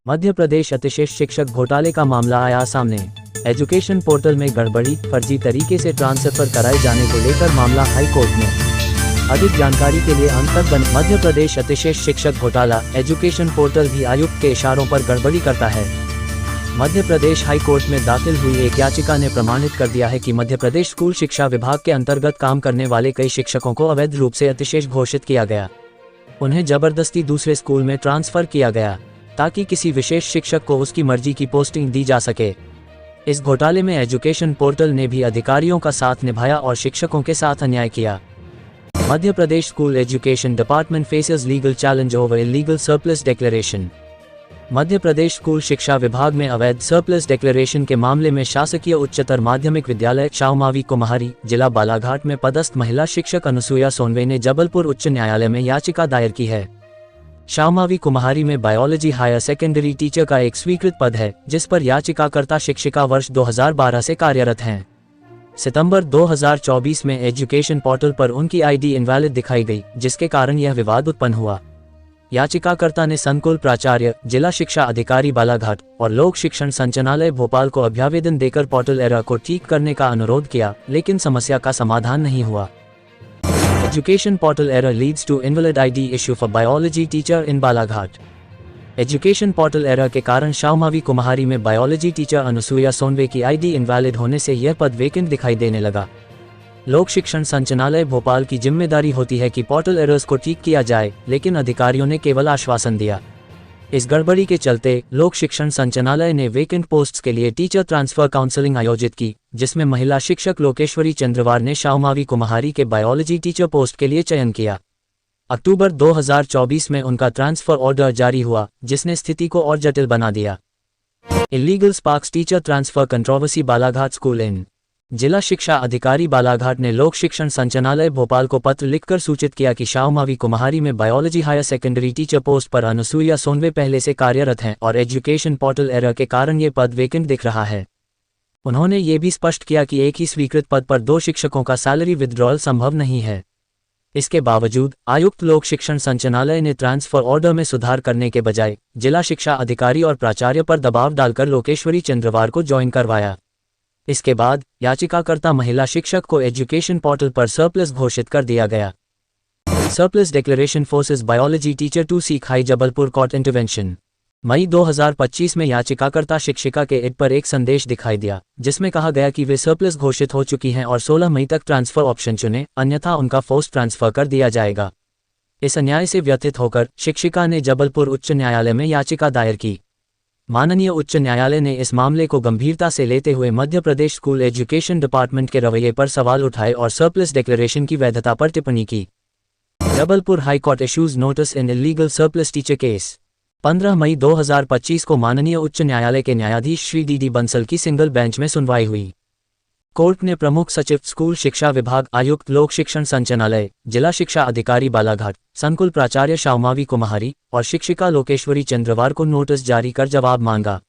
मध्य प्रदेश अतिशिष्ट शिक्षक घोटाले का मामला आया सामने। एजुकेशन पोर्टल में गड़बड़ी, फर्जी तरीके से ट्रांसफर कराए जाने को लेकर मामला हाई कोर्ट में। अधिक जानकारी के लिए अंत तक बने। मध्य प्रदेश अतिशिष्ट शिक्षक घोटाला, एजुकेशन पोर्टल भी आयुक्त के इशारों पर गड़बड़ी करता है। मध्य प्रदेश हाई कोर्ट में दाखिल हुई एक याचिका ने प्रमाणित कर दिया है कि मध्य प्रदेश स्कूल शिक्षा विभाग के अंतर्गत काम करने वाले कई शिक्षकों को अवैध रूप से अतिशिष्ट घोषित किया गया। उन्हें जबरदस्ती दूसरे स्कूल में ट्रांसफर किया गया ताकि किसी विशेष शिक्षक को उसकी मर्जी की पोस्टिंग दी जा सके। इस घोटाले में एजुकेशन पोर्टल ने भी अधिकारियों का साथ निभाया और शिक्षकों के साथ अन्याय किया। Madhya Pradesh school education department faces legal challenge over illegal surplus declaration. Madhya Pradesh school शिक्षा विभाग में अवैध सरप्लस डिक्लेरेशन के मामले में शासकीय उच्चतर माध्यमिक विद्यालय शाहूमावी कुम्हारी, जिला बालाघाट में पदस्थ महिला शिक्षक अनुसुईया सोनवे ने जबलपुर उच्च न्यायालय में याचिका दायर की है। शाहूमावी कुम्हारी में बायोलॉजी हायर सेकेंडरी टीचर का एक स्वीकृत पद है, जिस पर याचिकाकर्ता शिक्षिका वर्ष 2012 से कार्यरत हैं। सितंबर 2024 में एजुकेशन पोर्टल पर उनकी आईडी इनवैलिड दिखाई गई, जिसके कारण यह विवाद उत्पन्न हुआ। याचिकाकर्ता ने संकुल प्राचार्य, जिला शिक्षा अधिकारी बालाघाट और लोक शिक्षण संचालनालय भोपाल को अभ्यावेदन देकर पोर्टल एरर को ठीक करने का अनुरोध किया, लेकिन समस्या का समाधान नहीं हुआ। Education portal error leads to invalid ID issue for biology teacher in Balaghat. Education portal error के कारण शाहूमावी कुम्हारी में बायोलॉजी टीचर अनुसुईया सोनवे की आईडी इनवैलिड होने से यह पद वेकेंट दिखाई देने लगा। लोक शिक्षण संचालनालय भोपाल की जिम्मेदारी होती है कि पोर्टल एरर्स को ठीक किया जाए, लेकिन अधिकारियों ने केवल आश्वासन दिया। इस गड़बड़ी के चलते लोक शिक्षण संचालनालय ने वेकेंट पोस्ट्स के लिए टीचर ट्रांसफर काउंसलिंग आयोजित की, जिसमें महिला शिक्षक लोकेश्वरी चंद्रवार ने शाहूमावी कुम्हारी के बायोलॉजी टीचर पोस्ट के लिए चयन किया। अक्टूबर 2024 में उनका ट्रांसफर ऑर्डर जारी हुआ, जिसने स्थिति को और जटिल बना दिया। Illegal sparks teacher transfer controversy Balaghat school इन। जिला शिक्षा अधिकारी बालाघाट ने लोक शिक्षण संचालनालय भोपाल को पत्र लिखकर सूचित किया कि शाहूमावी कुम्हारी में biology higher secondary teacher post पर अनुसुईया सोनवे पहले से कार्यरत हैं और एजुकेशन पोर्टल एरर के कारण ये पद वेकेंट दिख रहा है। उन्होंने ये भी स्पष्ट किया कि एक ही स्वीकृत पद पर 2 शिक्षकों का सैलरी विथड्रॉल संभव नहीं है। इसके बावजूद आयुक्त लोक शिक्षण संचालनालय ने ट्रांसफर ऑर्डर में सुधार करने के बजाय जिला शिक्षा अधिकारी और प्राचार्य पर दबाव डालकर लोकेश्वरी चंद्रवार को ज्वाइन करवाया। इसके बाद याचिकाकर्ता महिला शिक्षक को एजुकेशन पोर्टल पर सरप्लस घोषित कर दिया गया। Surplus declaration forces biology teacher to seek high Jabalpur court intervention. मई 2025 में याचिकाकर्ता शिक्षिका के एड पर एक संदेश दिखाई दिया, जिसमें कहा गया कि वे सरप्लस घोषित हो चुकी हैं और 16 मई तक ट्रांसफर ऑप्शन चुनें, अन्यथा उनका फोर्स ट्रांसफर कर दिया जाएगा। इस अन्याय से व्यथित होकर शिक्षिका ने जबलपुर उच्च न्यायालय में याचिका दायर की। माननीय उच्च न्यायालय ने इस मामले को गंभीरता से लेते हुए मध्य प्रदेश स्कूल एजुकेशन डिपार्टमेंट के रवैये पर सवाल उठाए और सरप्लस डिक्लेरेशन की वैधता पर टिप्पणी की। Jabalpur high court issues notice in illegal surplus teacher case. 15 मई 2025 को माननीय उच्च न्यायालय के न्यायाधीश श्री डी बंसल की सिंगल बेंच में सुनवाई हुई। कोर्ट ने प्रमुख सचिव स्कूल शिक्षा विभाग, आयुक्त लोक शिक्षण संचालनालय, जिला शिक्षा अधिकारी बालाघाट, संकुल प्राचार्य शाहूमावी कुम्हारी और शिक्षिका लोकेश्वरी चंद्रवार को नोटिस जारी कर जवाब मांगा।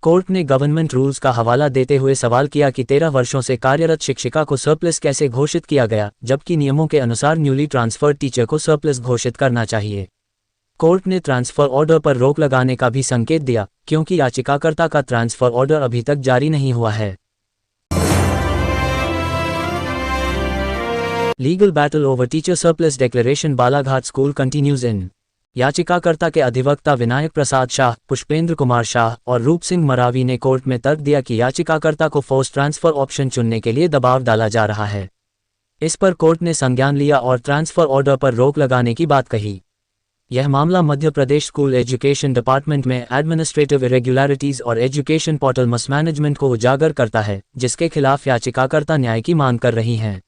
कोर्ट ने गवर्नमेंट रूल्स का हवाला देते हुए सवाल किया कि 13 वर्षों से कार्यरत शिक्षिका को सरप्लस कैसे घोषित किया गया, जबकि नियमों के अनुसार न्यूली ट्रांसफर्ड टीचर को सरप्लस घोषित करना चाहिए। कोर्ट ने ट्रांसफर ऑर्डर पर रोक लगाने का भी संकेत दिया, क्योंकि याचिकाकर्ता का ट्रांसफर ऑर्डर अभी तक जारी नहीं हुआ है। Legal battle over teacher surplus declaration Balaghat school continues in. याचिकाकर्ता के अधिवक्ता विनायक प्रसाद शाह, पुष्पेंद्र कुमार शाह और रूप सिंह मरावी ने कोर्ट में तर्क दिया कि याचिकाकर्ता को फोर्स ट्रांसफर ऑप्शन चुनने के लिए दबाव डाला जा रहा है। इस पर कोर्ट ने संज्ञान लिया और ट्रांसफर ऑर्डर पर रोक लगाने की बात कही। यह मामला मध्य प्रदेश स्कूल एजुकेशन डिपार्टमेंट में एडमिनिस्ट्रेटिव इरेगुलरिटीज और एजुकेशन पोर्टल मिसमैनेजमेंट को उजागर करता है, जिसके खिलाफ याचिकाकर्ता न्याय की मांग कर रही हैं।